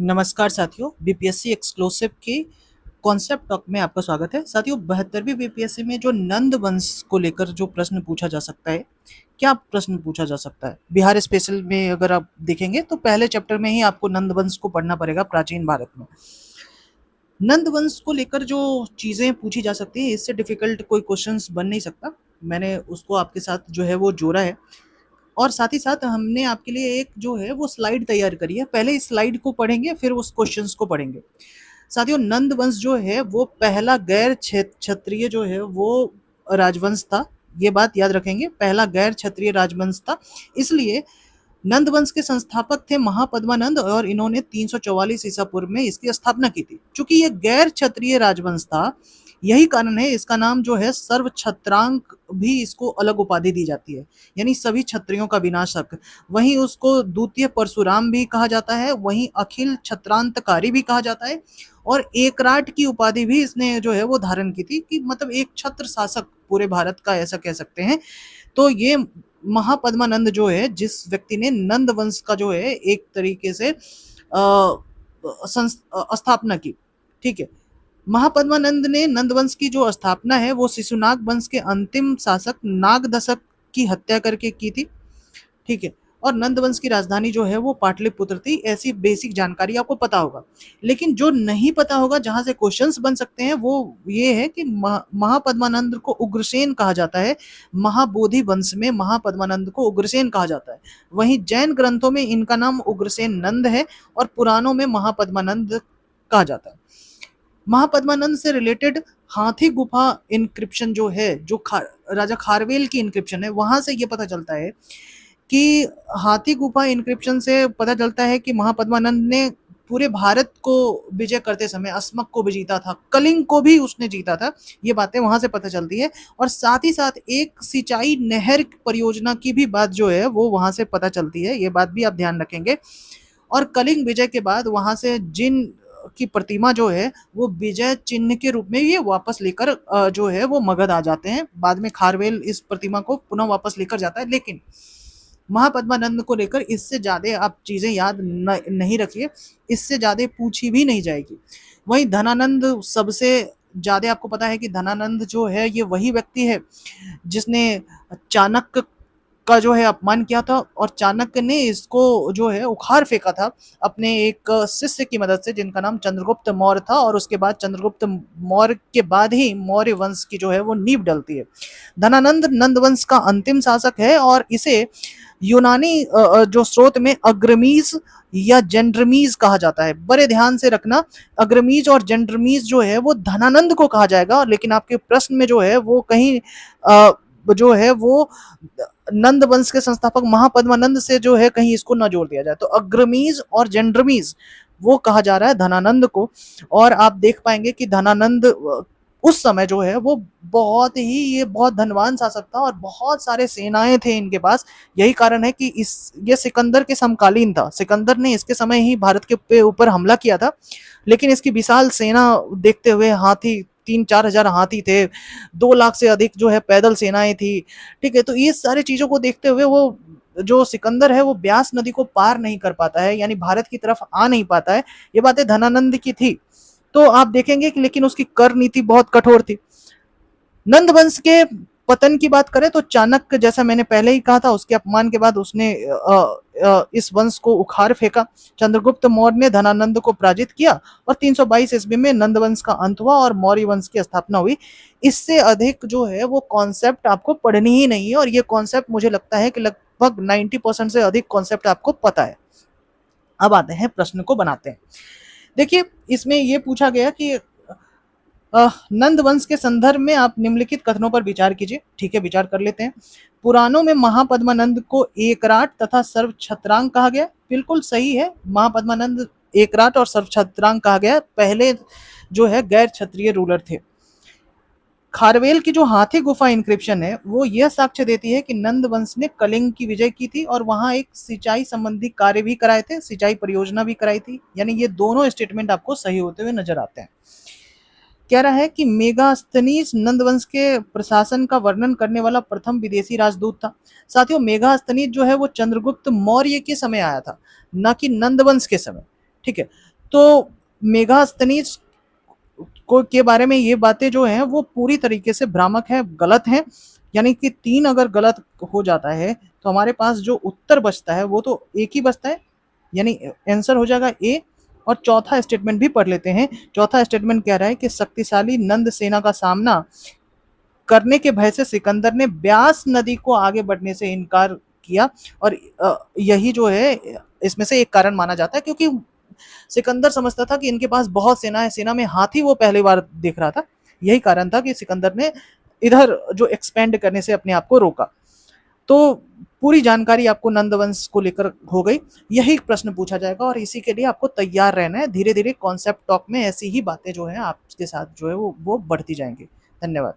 नमस्कार साथियों, BPSC exclusive की कॉन्सेप्ट टॉक में आपका स्वागत है। साथियों, 72वीं बीपीएससी में जो नंद वंश को लेकर जो प्रश्न पूछा जा सकता है, क्या प्रश्न पूछा जा सकता है? बिहार स्पेशल में अगर आप देखेंगे तो पहले चैप्टर में ही आपको नंद वंश को पढ़ना पड़ेगा, प्राचीन भारत में। नंद वंश को लेकर जो चीज़ें पूछी जा सकती है, इससे डिफिकल्ट कोई क्वेश्चंस बन नहीं सकता। मैंने उसको आपके साथ जो है वो जोड़ा है। और साथ ही साथ हमने आपके लिए एक जो है वो स्लाइड तैयार करी है। पहले इस स्लाइड को पढ़ेंगे, फिर उस क्वेश्चंस को पढ़ेंगे। साथियों, नंद वंश जो है वो पहला गैर क्षत्रिय जो है वो राजवंश था। ये बात याद रखेंगे, पहला गैर क्षत्रिय राजवंश था। इसलिए नंद वंश के संस्थापक थे महापद्मानंद और इन्होंने 344 ईसा पूर्व में इसकी स्थापना की थी। चूंकि ये गैर क्षत्रिय राजवंश था, यही कारण है इसका नाम जो है सर्व छत्रांक भी इसको अलग उपाधि दी जाती है, यानी सभी क्षत्रियों का विनाशक। वहीं उसको द्वितीय परशुराम भी कहा जाता है, वहीं अखिल छत्रांतकारी भी कहा जाता है। और एकराट की उपाधि भी इसने जो है वो धारण की थी, कि मतलब एक छत्र शासक पूरे भारत का, ऐसा कह सकते हैं। तो ये महापद्मानंद जो है, जिस व्यक्ति ने नंद वंश का जो है एक तरीके से स्थापना की, ठीक है। महापद्मानंद ने नंद वंश की जो स्थापना है वो शिशुनाग वंश के अंतिम शासक नागदशक की हत्या करके की थी, ठीक है। और नंद वंश की राजधानी जो है वो पाटलिपुत्र थी। ऐसी बेसिक जानकारी आपको पता होगा। लेकिन जो नहीं पता होगा, जहां से क्वेश्चंस बन सकते हैं, वो ये है कि महापद्मानंद को उग्रसेन कहा जाता है। महाबोधि वंश में महापद्मानंद को उग्रसेन कहा जाता है। वहीं जैन ग्रंथों में इनका नाम उग्रसेन नंद है और पुराणों में महापद्मानंद कहा जाता है। महापद्मानंद से रिलेटेड हाथी गुफा इंक्रिप्शन जो है, जो राजा खारवेल की इंक्रिप्शन है, वहां से ये पता चलता है कि हाथी गुफा इंक्रिप्शन से पता चलता है कि महापद्मानंद ने पूरे भारत को विजय करते समय अस्मक को भी जीता था, कलिंग को भी उसने जीता था। ये बातें वहां से पता चलती है। और साथ ही साथ एक सिंचाई नहर परियोजना की भी बात जो है वो वहां से पता चलती है। ये बात भी आप ध्यान रखेंगे। और कलिंग विजय के बाद वहां से जिन की प्रतिमा जो है वो विजय चिन्ह के रूप में ये वापस लेकर जो है वो मगध आ जाते हैं। बाद में खारवेल इस प्रतिमा को पुनः वापस लेकर जाता है। लेकिन महापद्मानंद को लेकर इससे ज्यादा आप चीजें याद नहीं रखिए, इससे ज्यादा पूछी भी नहीं जाएगी। वहीं धनानंद सबसे ज्यादा आपको पता है कि धनानंद जो है ये वही व्यक्ति है जिसने चाणक्य का जो है अपमान किया था, और चाणक्य ने इसको जो है उखाड़ फेंका था अपने एक शिष्य की मदद से, जिनका नाम चंद्रगुप्त मौर्य था। और उसके बाद चंद्रगुप्त मौर्य के बाद ही मौर्य वंश की जो है वो नींव डलती है। धनानंद नंद वंश का अंतिम शासक है और इसे यूनानी जो स्रोत में अग्रमीज या जेंड्रमीज कहा जाता है। बड़े ध्यान से रखना, अग्रमीज और जेंड्रमीज जो है वो धनानंद को कहा जाएगा, लेकिन आपके प्रश्न में जो है वो कहीं जो है वो नंद वंश के संस्थापक महापद्मानंद से जो है कहीं इसको न जोड़ दिया जाए। तो अग्रमीज और जेंड्रमीज वो कहा जा रहा है धनानंद को। और आप देख पाएंगे कि धनानंद उस समय जो है वो बहुत ही ये बहुत धनवान शासक था और बहुत सारे सेनाएं थे इनके पास। यही कारण है कि ये सिकंदर के समकालीन था। सिकंदर ने इसके समय ही भारत के ऊपर हमला किया था, लेकिन इसकी विशाल सेना देखते हुए, हाथी 3-4 हजार हाथी थे, 2 लाख से अधिक जो है पैदल सेनाएं थी, ठीक है। तो ये सारी चीजों को देखते हुए वो जो सिकंदर है वो ब्यास नदी को पार नहीं कर पाता है, यानी भारत की तरफ आ नहीं पाता है। ये बातें धनानंद की थी। तो आप देखेंगे कि लेकिन उसकी कर नीति बहुत कठोर थी। नंद वंश के पतन की बात करें तो चाणक्य, जैसा मैंने पहले ही कहा था, उसके अपमान के बाद उसने इस वंश को उखाड़ फेंका। चंद्रगुप्त मौर्य ने धनानंद को पराजित किया और 322 ईस्वी में नंद वंश का अंत हुआ और मौर्य वंश की स्थापना हुई। इससे अधिक जो है वो कॉन्सेप्ट आपको पढ़नी ही नहीं है, और ये कॉन्सेप्ट मुझे लगता है कि लगभग 90% से अधिक कॉन्सेप्ट आपको पता है। अब आते हैं प्रश्न को बनाते हैं। देखिए, इसमें यह पूछा गया कि नंद वंश के संदर्भ में आप निम्नलिखित कथनों पर विचार कीजिए। ठीक है, विचार कर लेते हैं। पुराणों में महापद्मानंद को एकराट तथा सर्व छत्रांक कहा गया। बिल्कुल सही है, महापद्मानंद एकराट और सर्व छत्रांक कहा गया। पहले जो है गैर क्षत्रिय रूलर थे। खारवेल की जो हाथी गुफा इंक्रिप्शन है वो यह साक्ष्य देती है कि नंद वंश ने कलिंग की विजय की थी और वहां एक सिंचाई संबंधी कार्य भी कराए थे, सिंचाई परियोजना भी कराई थी। यानी ये दोनों स्टेटमेंट आपको सही होते हुए नजर आते हैं। कह रहा है कि मेगास्थनीज नंद वंश के प्रशासन का वर्णन करने वाला प्रथम विदेशी राजदूत था। साथियों, मेगास्थनीज जो है वो चंद्रगुप्त मौर्य के समय आया था, न कि नंद वंश के समय। ठीक है। तो मेगास्थनीज को के बारे में ये बातें जो हैं वो पूरी तरीके से भ्रामक है, गलत है। यानी कि 3 अगर गलत हो जाता है तो हमारे पास जो उत्तर बचता है वो तो एक ही बचता है, यानी आंसर हो जाएगा ए। और चौथा स्टेटमेंट भी पढ़ लेते हैं। चौथा स्टेटमेंट कह रहा है कि शक्तिशाली नंद सेना का सामना करने के भय से सिकंदर ने ब्यास नदी को आगे बढ़ने से इनकार किया। और यही जो है इसमें से एक कारण माना जाता है, क्योंकि सिकंदर समझता था कि इनके पास बहुत सेना है, सेना में हाथी वो पहली बार देख रहा था। यही कारण था कि सिकंदर ने इधर जो एक्सपेंड करने से अपने आप को रोका। तो पूरी जानकारी आपको नंदवंश को लेकर हो गई। यही प्रश्न पूछा जाएगा और इसी के लिए आपको तैयार रहना है। धीरे धीरे कॉन्सेप्ट टॉक में ऐसी ही बातें जो है आपके साथ जो है वो बढ़ती जाएंगी। धन्यवाद।